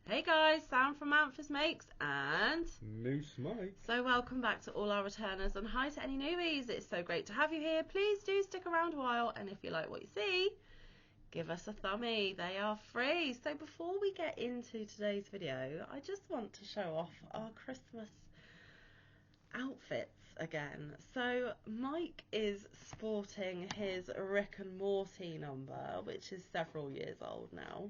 Hey guys, Sam from Manfa's Makes and Moose Mike. So welcome back to all our returners and hi to any newbies. It's so great to have you here. Please do stick around a while, and if you like what you see, give us a thumbie. They are free. So before we get into today's video, I just want to show off our Christmas outfits again. So Mike is sporting his Rick and Morty number, which is several years old now.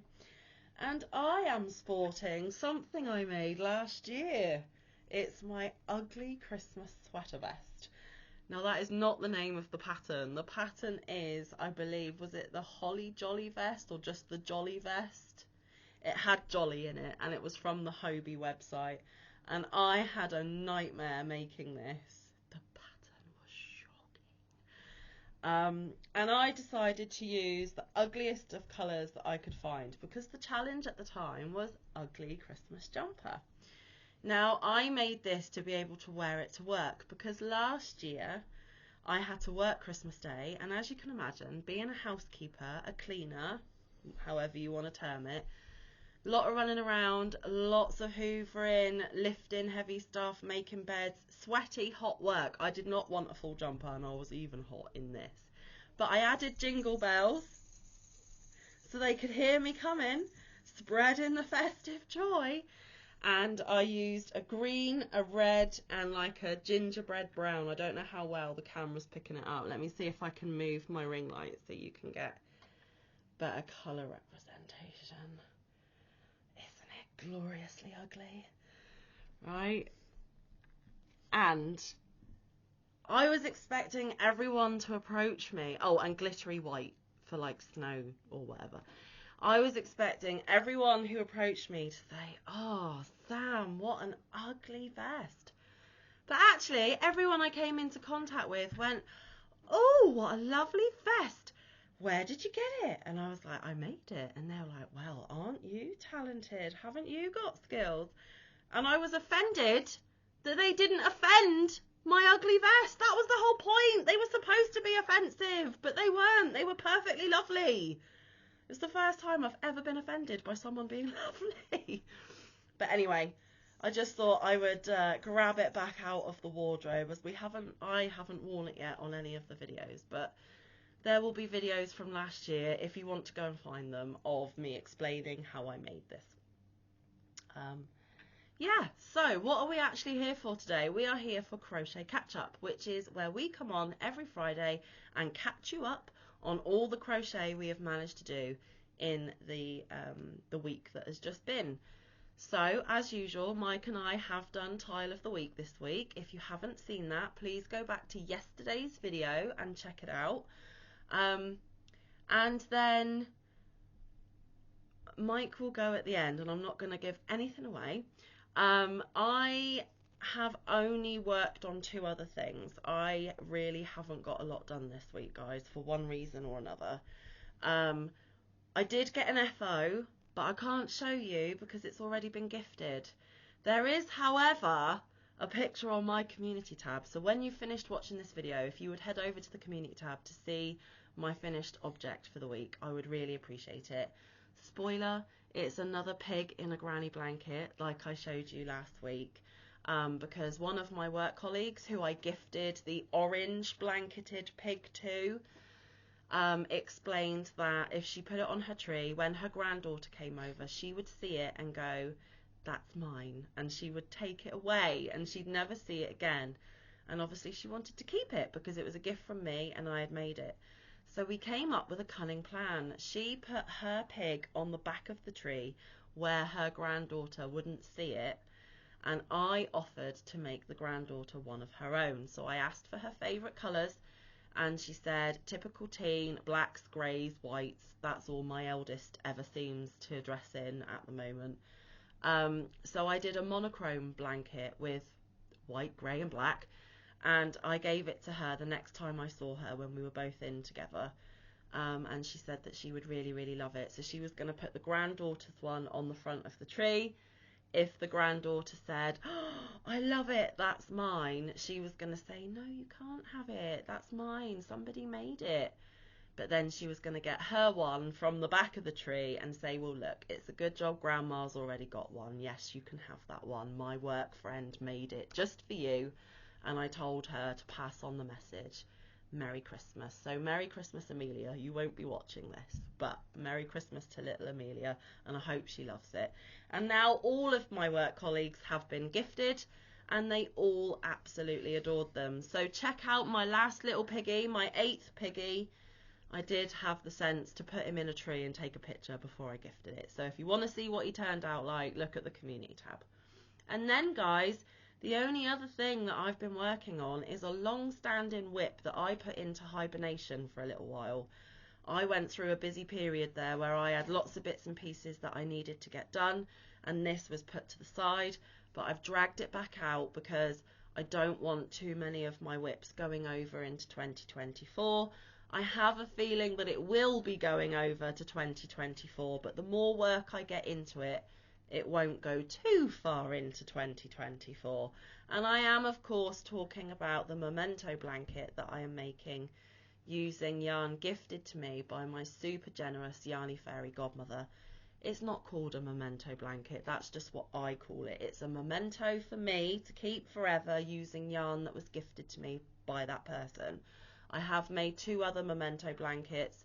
And I am sporting something I made last year. It's my ugly Christmas sweater vest. Now that is not the name of the pattern. The pattern is, I believe, was it the Holly Jolly vest or just the Jolly vest? It had Jolly in it and it was from the Hobie website. And I had a nightmare making this. The pattern was shocking. And I decided to use the ugliest of colours that I could find because the challenge at the time was ugly Christmas jumper. Now I made this to be able to wear it to work because last year I had to work Christmas Day, and as you can imagine, being a housekeeper, a cleaner, however you want to term it, a lot of running around, lots of hoovering, lifting heavy stuff, making beds, sweaty, hot work. I did not want a full jumper and I was even hot in this. But I added jingle bells so they could hear me coming, spreading the festive joy. And I used a green, a red, and like a gingerbread brown. I don't know how well the camera's picking it up. Let me see if I can move my ring light so you can get better colour representation. Isn't it gloriously ugly? Right? And I was expecting everyone to approach me. Oh, and glittery white for like snow or whatever. I was expecting everyone who approached me to say, "Oh, Sam, what an ugly vest." But actually, everyone I came into contact with went, "Oh, what a lovely vest. Where did you get it?" And I was like, "I made it." And they were like, "Well, aren't you talented? Haven't you got skills?" And I was offended that they didn't offend my ugly vest. That was the whole point. They were supposed to be offensive, but they weren't. They were perfectly lovely. It's the first time I've ever been offended by someone being lovely. But anyway, I just thought I would grab it back out of the wardrobe, as I haven't worn it yet on any of the videos, but there will be videos from last year if you want to go and find them of me explaining how I made this. Yeah, so what are we actually here for today? We are here for Crochet Catch Up, which is where we come on every Friday and catch you up on all the crochet we have managed to do in the week that has just been. So, as usual, Mike and I have done Tile of the Week this week. If you haven't seen that, please go back to yesterday's video and check it out. And then Mike will go at the end, and I'm not going to give anything away. I have only worked on 2 other things. I really haven't got a lot done this week, guys, for one reason or another. I did get an FO, but I can't show you because it's already been gifted. There is, however, a picture on my community tab. So when you've finished watching this video, if you would head over to the community tab to see my finished object for the week, I would really appreciate it. Spoiler, it's another pig in a granny blanket like I showed you last week, because one of my work colleagues who I gifted the orange blanketed pig to explained that if she put it on her tree, when her granddaughter came over, she would see it and go, "That's mine," and she would take it away and she'd never see it again. And obviously she wanted to keep it because it was a gift from me and I had made it. So we came up with a cunning plan. She put her pig on the back of the tree where her granddaughter wouldn't see it, and I offered to make the granddaughter one of her own. So I asked for her favourite colours, and she said, typical teen, blacks, greys, whites. That's all my eldest ever seems to dress in at the moment. So I did a monochrome blanket with white, grey and black, and I gave it to her the next time I saw her when we were both in together, and she said that she would really, really love it. So she was going to put the granddaughter's one on the front of the tree. If the granddaughter said, "Oh, I love it, that's mine," she was going to say, "No, you can't have it, that's mine, somebody made it." But then she was going to get her one from the back of the tree and say, well, look, it's a good job Grandma's already got one. Yes, you can have that one. My work friend made it just for you. And I told her to pass on the message. Merry Christmas. So Merry Christmas, Amelia. You won't be watching this, but Merry Christmas to little Amelia, and I hope she loves it. And now all of my work colleagues have been gifted, and they all absolutely adored them. So check out my last little piggy, my 8th piggy. I did have the sense to put him in a tree and take a picture before I gifted it. So if you want to see what he turned out like, look at the community tab. And then, guys, the only other thing that I've been working on is a long-standing whip that I put into hibernation for a little while. I went through a busy period there where I had lots of bits and pieces that I needed to get done, and this was put to the side, but I've dragged it back out because I don't want too many of my whips going over into 2024. I have a feeling that it will be going over to 2024, but the more work I get into it, it won't go too far into 2024. And I am, of course, talking about the memento blanket that I am making using yarn gifted to me by my super generous yarny fairy godmother. It's not called a memento blanket, that's just what I call it. It's a memento for me to keep forever using yarn that was gifted to me by that person. I have made 2 other memento blankets,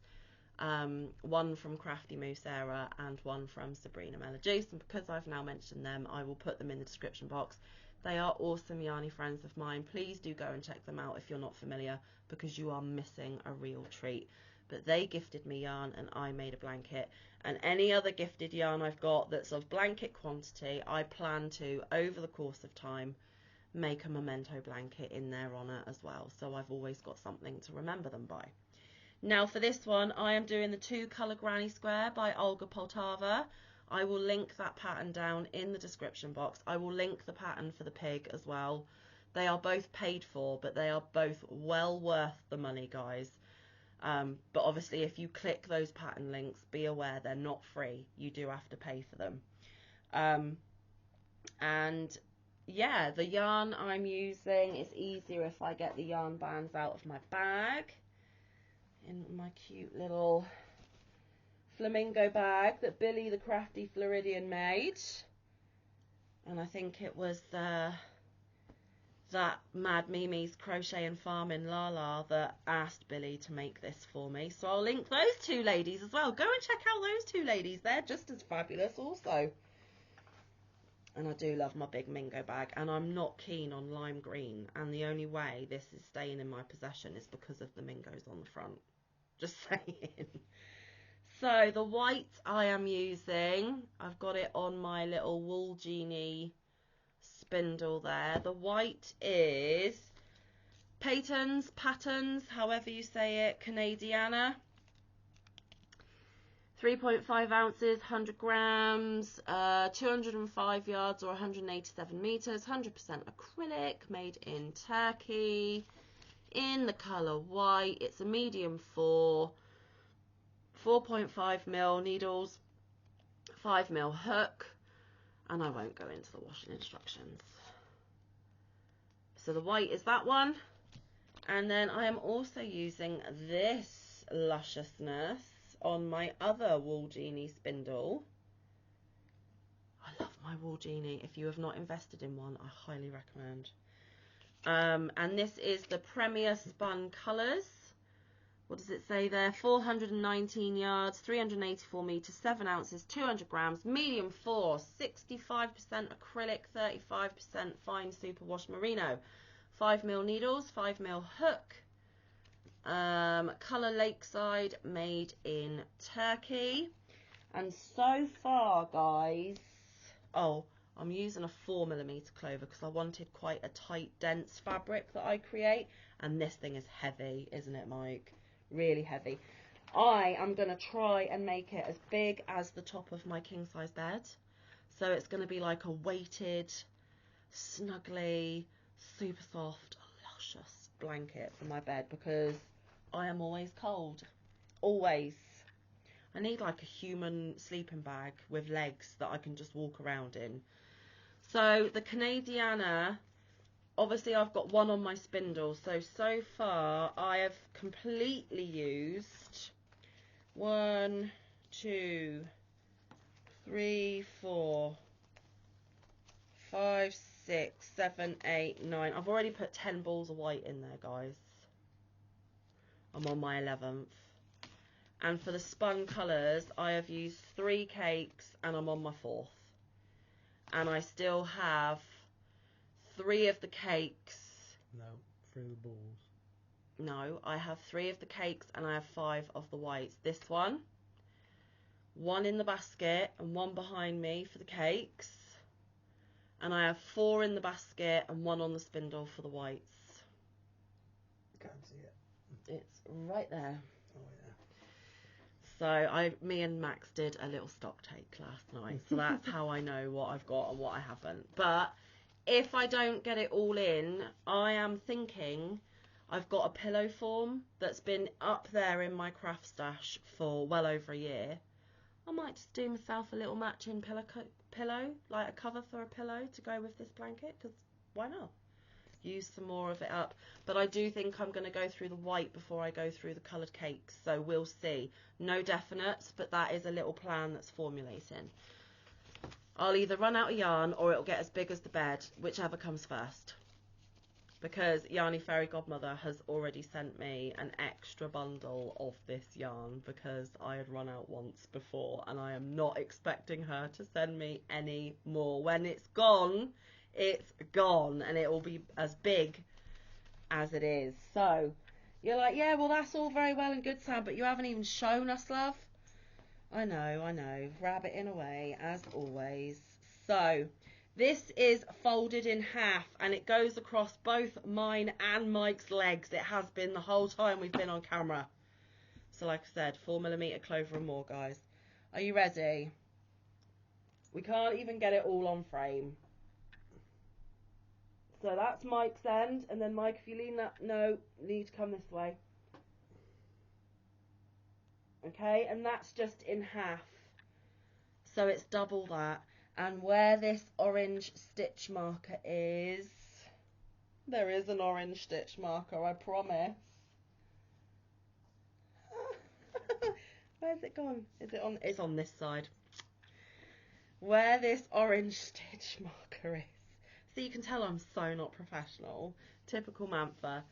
one from Crafty Moo Sarah and one from Sabrina Melajuice, and because I've now mentioned them, I will put them in the description box. They are awesome yarny friends of mine. Please do go and check them out if you're not familiar, because you are missing a real treat. But they gifted me yarn and I made a blanket, and any other gifted yarn I've got that's of blanket quantity, I plan to, over the course of time, make a memento blanket in their honour as well, so I've always got something to remember them by. Now for this one, I am doing the 2 Colour Granny Square by Olga Poltava. I will link that pattern down in the description box. I will link the pattern for the pig as well. They are both paid for, but they are both well worth the money, guys. But obviously if you click those pattern links, be aware they're not free. You do have to pay for them. And yeah, the yarn I'm using is easier if I get the yarn bands out of my bag. In my cute little flamingo bag that Billy the Crafty Floridian made. And I think it was that Mad Mimi's Crochet and Farming Lala that asked Billy to make this for me. So I'll link those 2 ladies as well. Go and check out those 2 ladies. They're just as fabulous also. And I do love my big Mingo bag, and I'm not keen on lime green, and the only way this is staying in my possession is because of the Mingos on the front. Just saying. So the white I am using, I've got it on my little Wool Genie spindle there. The white is Patons, however you say it, Canadiana. 3.5 ounces, 100 grams, 205 yards or 187 meters, 100% acrylic, made in Turkey, in the colour white. It's a medium 4, 4.5 mil needles, 5 mil hook, and I won't go into the washing instructions. So the white is that one, and then I am also using this lusciousness on my other Wool Genie spindle. I love my Wool Genie. If you have not invested in one, I highly recommend. And this is the Premier Spun Colours. What does it say there? 419 yards, 384 meters, 7 ounces, 200 grams, medium 4, 65% acrylic, 35% fine superwash merino, 5 mil needles, 5 mil hook. Colour Lakeside, made in Turkey. And so far, guys, I'm using a 4mm clover because I wanted quite a tight, dense fabric that I create, and this thing is heavy, isn't it, Mike? Really heavy. I am going to try and make it as big as the top of my king size bed, so it's going to be like a weighted, snuggly, super soft, luscious blanket for my bed, because I am always cold. Always. I need like a human sleeping bag with legs that I can just walk around in. So the Canadiana obviously I've got one on my spindle, so far I have completely used 1, 2, 3, 4, 5, 6, 7, 8, 9. I've already put 10 balls of white in there, guys. I'm on my 11th. And for the spun colours, I have used 3 cakes and I'm on my 4th. And I still have 3 of the cakes. No, 3 of the balls. No, I have 3 of the cakes and I have 5 of the whites. This one in the basket and 1 behind me for the cakes. And I have 4 in the basket and 1 on the spindle for the whites. Can't see it. It's right there. Oh yeah. So me and Max did a little stock take last night. So that's how I know what I've got and what I haven't. But if I don't get it all in, I am thinking I've got a pillow form that's been up there in my craft stash for well over a year. I might just do myself a little matching pillow, like a cover for a pillow to go with this blanket, because why not? Use some more of it up. But I do think I'm going to go through the white before I go through the coloured cakes, so we'll see. No definites, but that is a little plan that's formulating. I'll either run out of yarn or it'll get as big as the bed, whichever comes first. Because Yarny Fairy Godmother has already sent me an extra bundle of this yarn because I had run out once before, and I am not expecting her to send me any more. When it's gone, and it will be as big as it is. So you're like, yeah, well, that's all very well and good, Sam, but you haven't even shown us, love. I know, rabbiting away as always. So this is folded in half and it goes across both mine and Mike's legs. It has been the whole time we've been on camera. So like I said, 4mm clover and more, guys. Are you ready? We can't even get it all on frame. So that's Mike's end, and then Mike, if you lean that, no, need to come this way. Okay, and that's just in half. So it's double that. And where this orange stitch marker is, there is an orange stitch marker, I promise. Where's it gone? Is it on? It's on this side. Where this orange stitch marker is. So you can tell I'm so not professional. Typical Manfa.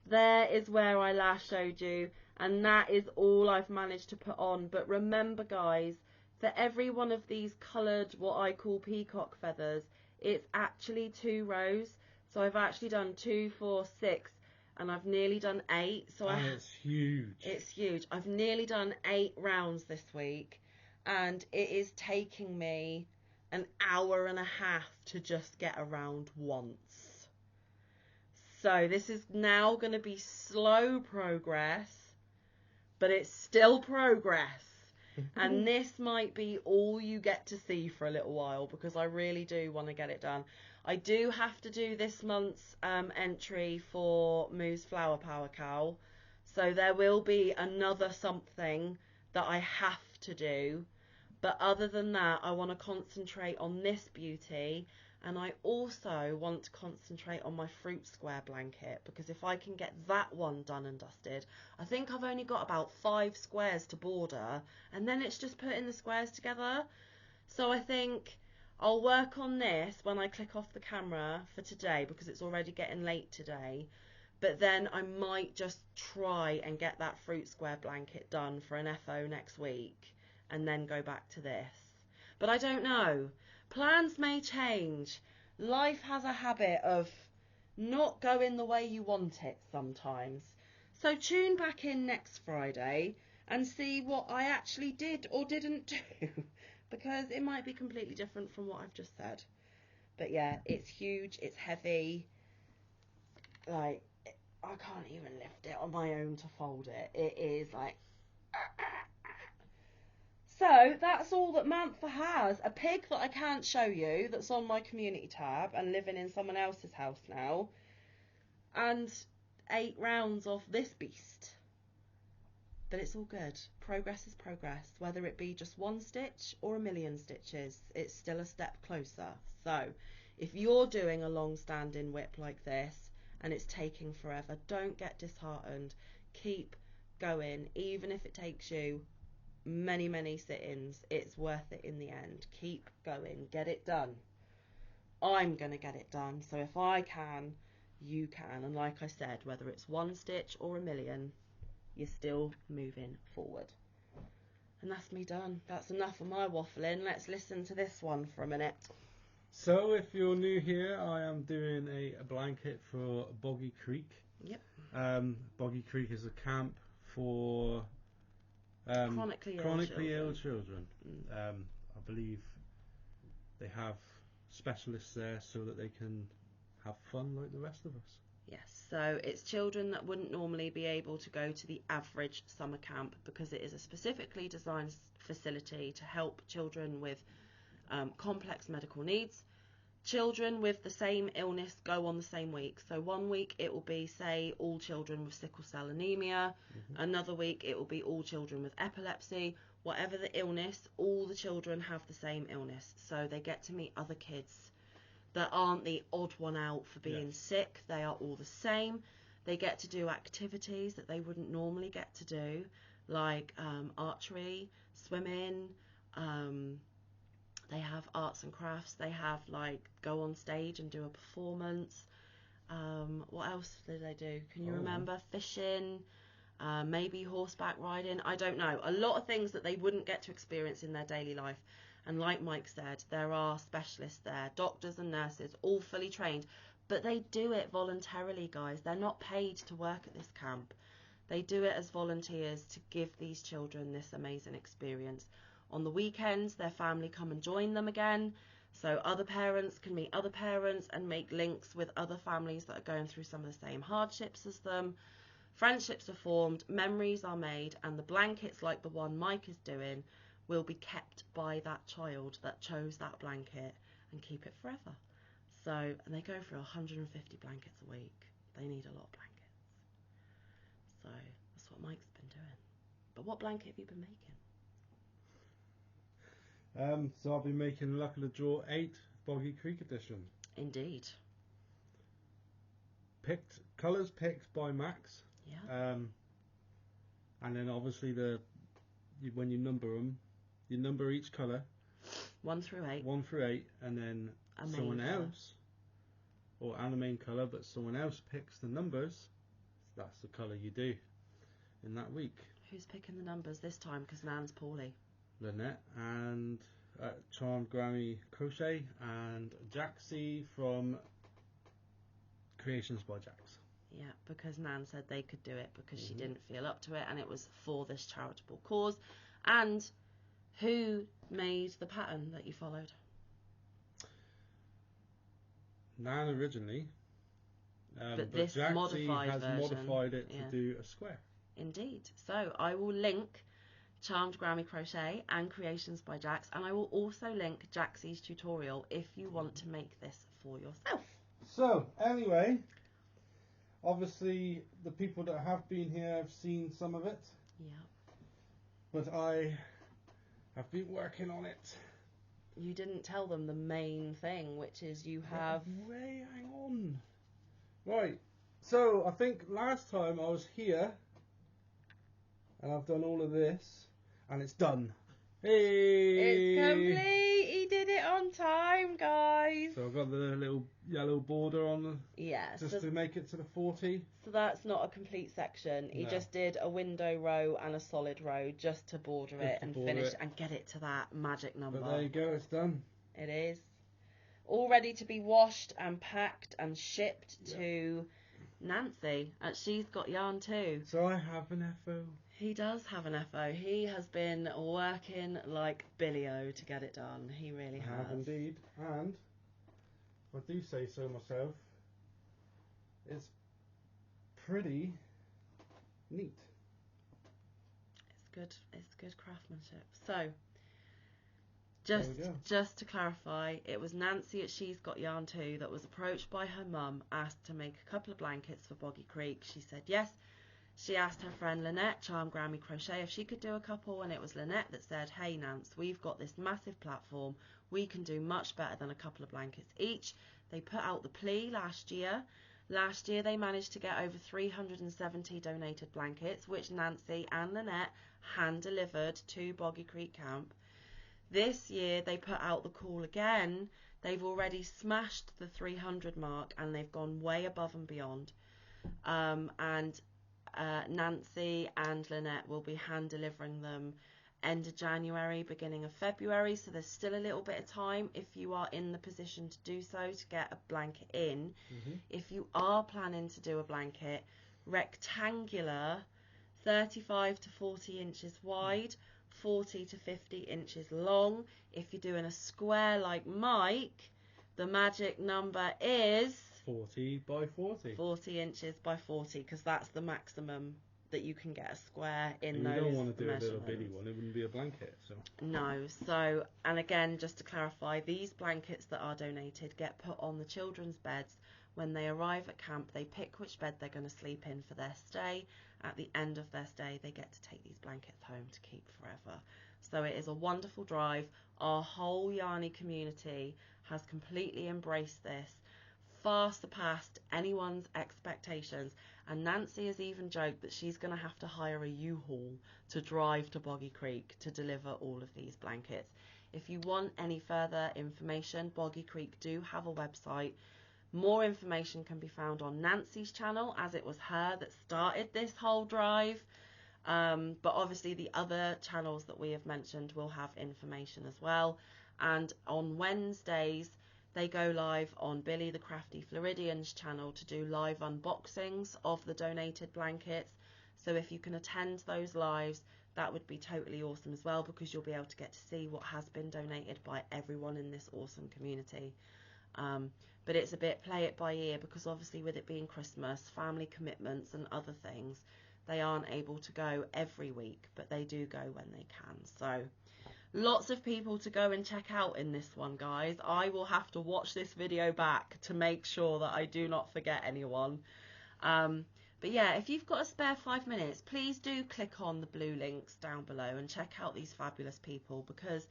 There is where I last showed you, and that is all I've managed to put on. But remember, guys, for every one of these coloured, what I call peacock feathers, it's actually 2 rows. So I've actually done 2, 4, 6, and I've nearly done 8. So it's huge. It's huge. I've nearly done 8 rounds this week, and it is taking me an hour and a half to just get around once. So this is now going to be slow progress, but it's still progress. And this might be all you get to see for a little while, because I really do want to get it done. I do have to do this month's entry for Moo's Flower Power Cow. So there will be another something that I have to do. But other than that, I want to concentrate on this beauty. And I also want to concentrate on my fruit square blanket, because if I can get that one done and dusted, I think I've only got about 5 squares to border, and then it's just putting the squares together. So I think I'll work on this when I click off the camera for today, because it's already getting late today. But then I might just try and get that fruit square blanket done for an FO next week, and then go back to this. But I don't know. Plans may change. Life has a habit of not going the way you want it sometimes. So tune back in next Friday and see what I actually did or didn't do, because it might be completely different from what I've just said. But yeah, it's huge, it's heavy. Like, I can't even lift it on my own to fold it. It is like... So that's all that Manfa has. A pig that I can't show you, that's on my community tab and living in someone else's house now. And 8 rounds of this beast. But it's all good. Progress is progress. Whether it be just 1 stitch or 1,000,000 stitches, it's still a step closer. So If you're doing a long-standing whip like this and it's taking forever, don't get disheartened. Keep going, even if it takes you many sit-ins. It's worth it in the end. Keep going, get it done. I'm gonna get it done, so if I can, you can. And like I said, whether it's one stitch or a million, you're still moving forward. And that's me done. That's enough of my waffling. Let's listen to this one for a minute. So if you're new here, I am doing a blanket for Boggy Creek. Yep. Boggy Creek is a camp for chronically ill children. I believe they have specialists there so that they can have fun like the rest of us. Yes, so it's children that wouldn't normally be able to go to the average summer camp, because it is a specifically designed facility to help children with complex medical needs. Children with the same illness go on the same week. So one week it will be, say, all children with sickle cell anemia. Another week it will be all children with epilepsy. Whatever the illness, all the children have the same illness. So they get to meet other kids that aren't the odd one out for being sick. They are all the same. They get to do activities that they wouldn't normally get to do, like archery, swimming. They have arts and crafts. They have, like, go on stage and do a performance. What else do they do? Can you remember? Fishing, maybe horseback riding. I don't know. A lot of things that they wouldn't get to experience in their daily life. And like Mike said, there are specialists there, doctors and nurses, all fully trained. But they do it voluntarily, guys. They're not paid to work at this camp. They do it as volunteers to give these children this amazing experience. On the weekends, their family come and join them again, so other parents can meet other parents and make links with other families that are going through some of the same hardships as them. Friendships are formed, memories are made, and the blankets like the one Mike is doing will be kept by that child that chose that blanket and keep it forever. So, and they go for 150 blankets a week. They need a lot of blankets. So that's what Mike's been doing. But what blanket have you been making? So I'll be making Luck of the Draw 8 Boggy Creek edition. Indeed. Colours picked by Max. Yeah. And then obviously when you number them, you number each colour 1 through 8. 1 through 8, and then someone else, and the main colour, but someone else picks the numbers. That's the colour you do in that week. Who's picking the numbers this time? Because Nan's poorly. Lynette and Charmed Grammy Crochet and Jaxie from Creations by Jax. Yeah, because Nan said they could do it because she didn't feel up to it, and it was for this charitable cause. And who made the pattern that you followed? Nan originally, but this Jaxie modified has version modified it to do a square. Indeed. So I will link Charmed Grammy Crochet and Creations by Jax, and I will also link Jaxie's tutorial if you want to make this for yourself. So anyway, obviously the people that have been here have seen some of it. Yeah. But I have been working on it. You didn't tell them the main thing, which is you have... Hang on. Right, so I think last time I was here and I've done all of this and it's done. Hey! It's complete! He did it on time, guys! So I've got the little yellow border on the... Yeah. Just to make it to the 40. So that's not a complete section. He just did a window row and a solid row just to border it and finish and get it to that magic number. But there you go, it's done. It is. All ready to be washed and packed and shipped to Nancy. And she's got yarn too. So I have an FO. He does have an FO. He has been working like Billy-O to get it done. He really has. I have indeed. And I do say so myself. It's pretty neat. It's good craftsmanship. So, just to clarify, it was Nancy at She's Got Yarn Too that was approached by her mum, asked to make a couple of blankets for Boggy Creek. She said yes. She asked her friend Lynette, Charmed Grammy Crochet, if she could do a couple, and it was Lynette that said, hey Nance, we've got this massive platform, we can do much better than a couple of blankets each. They put out the plea last year. Last year they managed to get over 370 donated blankets, which Nancy and Lynette hand delivered to Boggy Creek Camp. This year they put out the call again. They've already smashed the 300 mark and they've gone way above and beyond. Nancy and Lynette will be hand delivering them end of January, beginning of February, so there's still a little bit of time if you are in the position to do so, to get a blanket in. If you are planning to do a blanket, rectangular, 35 to 40 inches wide, 40 to 50 inches long. If you're doing a square like Mike, the magic number is 40 by 40. 40 inches by 40, because that's the maximum that you can get a square in those measurements. You don't want to do a little bitty one, it wouldn't be a blanket. So no. So, and again, just to clarify, these blankets that are donated get put on the children's beds. When they arrive at camp, they pick which bed they're going to sleep in for their stay. At the end of their stay, they get to take these blankets home to keep forever. So it is a wonderful drive. Our whole Yarny community has completely embraced this, far surpassed anyone's expectations. And Nancy has even joked that she's going to have to hire a U-Haul to drive to Boggy Creek to deliver all of these blankets. If you want any further information, Boggy Creek do have a website. More information can be found on Nancy's channel, as it was her that started this whole drive. But obviously the other channels that we have mentioned will have information as well. And on Wednesdays, they go live on Billy the Crafty Floridian's channel to do live unboxings of the donated blankets. So if you can attend those lives, that would be totally awesome as well, because you'll be able to get to see what has been donated by everyone in this awesome community. But it's a bit play it by ear, because obviously with it being Christmas, family commitments and other things, they aren't able to go every week, but they do go when they can. So lots of people to go and check out in this one, guys. I will have to watch this video back to make sure that I do not forget anyone. But yeah, if you've got a spare 5 minutes, please do click on the blue links down below and check out these fabulous people, because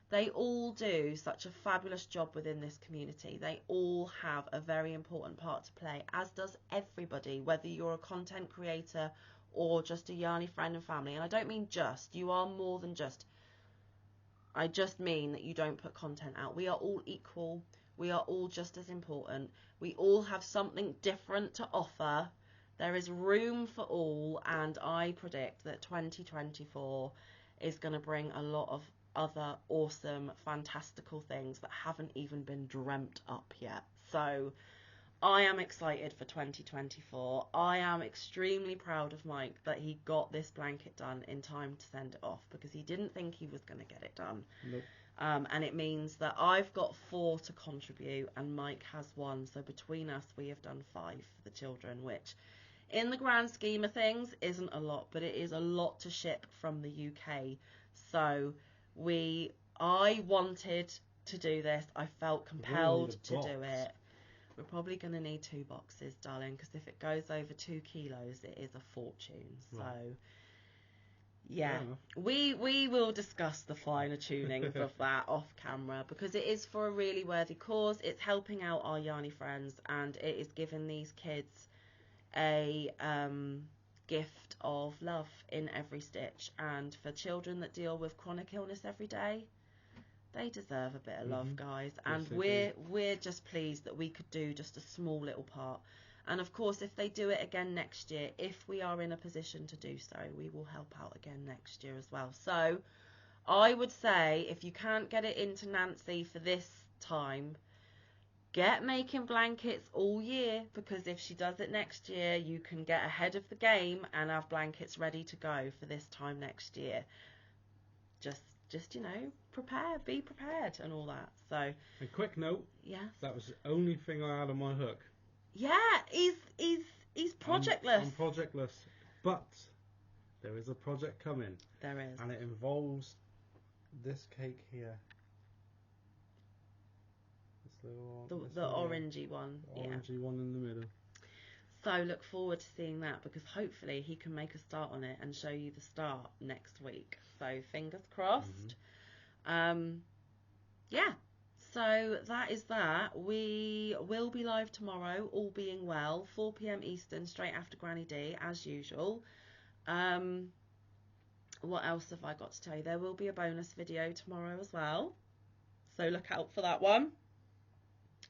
they all do such a fabulous job within this community. They all have a very important part to play, as does everybody, whether you're a content creator or just a Yarny friend and family. And I don't mean just, you are more than just. I just mean that you don't put content out. We are all equal. We are all just as important. We all have something different to offer. There is room for all, and I predict that 2024 is going to bring a lot of other awesome, fantastical things that haven't even been dreamt up yet. So I am excited for 2024. I am extremely proud of Mike that he got this blanket done in time to send it off, because he didn't think he was going to get it done. Nope. And it means that I've got 4 to contribute and Mike has 1. So between us, we have done 5 for the children, which in the grand scheme of things isn't a lot, but it is a lot to ship from the UK. So I wanted to do this. I felt compelled to do it. We're probably going to need 2 boxes, darling, because if it goes over 2 kilos, it is a fortune. So, yeah, we will discuss the finer tunings of that off camera, because it is for a really worthy cause. It's helping out our Yarny friends, and it is giving these kids a gift of love in every stitch. And for children that deal with chronic illness every day, they deserve a bit of love, guys. And yes, we're just pleased that we could do just a small little part. And of course, if they do it again next year, if we are in a position to do so, we will help out again next year as well. So I would say, if you can't get it into Nancy for this time, get making blankets all year, because if she does it next year, you can get ahead of the game and have blankets ready to go for this time next year. Just you know, be prepared and all that. So a quick note, yes, that was the only thing I had on my hook. Yeah, he's projectless. I'm projectless, but there is a project coming. There is, and it involves this cake here. The orangey one. The orangey one in the middle. So look forward to seeing that, because hopefully he can make a start on it and show you the start next week. So fingers crossed. yeah, so that is that. We will be live tomorrow, all being well, 4 p.m. Eastern, straight after Granny D, as usual. What else have I got to tell you? There will be a bonus video tomorrow as well, so look out for that one.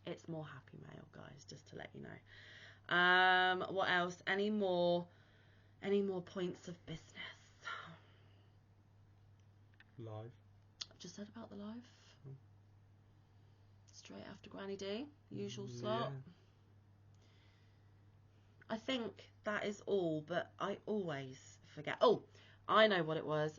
It's more happy mail, guys, just to let you know. What else? Any more points of business? Live. I've just said about the live. Straight after Granny D, usual slot. Yeah. I think that is all, but I always forget. Oh, I know what it was.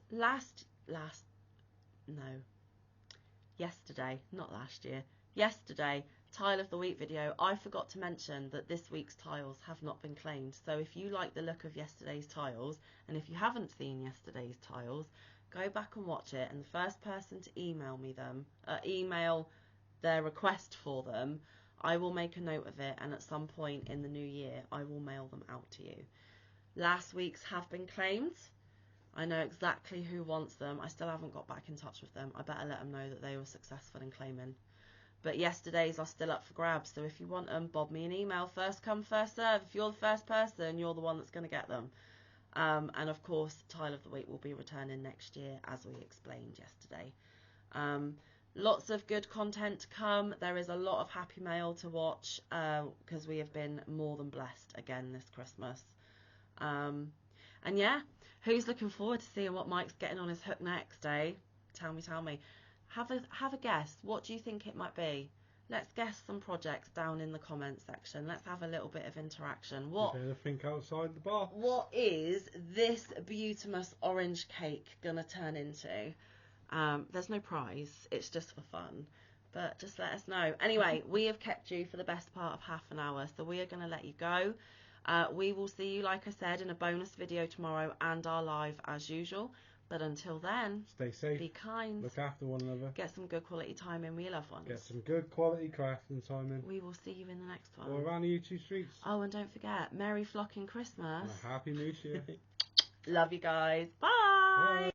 Yesterday, not last year. Yesterday, Tile of the Week video, I forgot to mention that this week's tiles have not been claimed. So if you like the look of yesterday's tiles, and if you haven't seen yesterday's tiles, go back and watch it. And the first person to email me them, email their request for them, I will make a note of it, and at some point in the new year, I will mail them out to you. Last week's have been claimed. I know exactly who wants them. I still haven't got back in touch with them. I better let them know that they were successful in claiming. But yesterday's are still up for grabs, so if you want them, bob me an email. First come, first serve. If you're the first person, you're the one that's going to get them. And of course, Tile of the Week will be returning next year, as we explained yesterday. Lots of good content to come. There is a lot of happy mail to watch, because we have been more than blessed again this Christmas. And yeah, who's looking forward to seeing what Mike's getting on his hook next, eh? Tell me. Have a guess. What do you think it might be? Let's guess some projects down in the comments section. Let's have a little bit of interaction. Is there anything outside the box? What is this beautimous orange cake gonna turn into? There's no prize. It's just for fun. But just let us know. Anyway, we have kept you for the best part of half an hour, so we are going to let you go. We will see you, like I said, in a bonus video tomorrow and our live as usual. But until then, stay safe, be kind, look after one another, get some good quality time in with your loved ones. Get some good quality crafting time in. We will see you in the next one. Or around the YouTube streets. Oh, and don't forget, Merry Flocking Christmas. And a Happy New Year. Love you guys. Bye. Bye.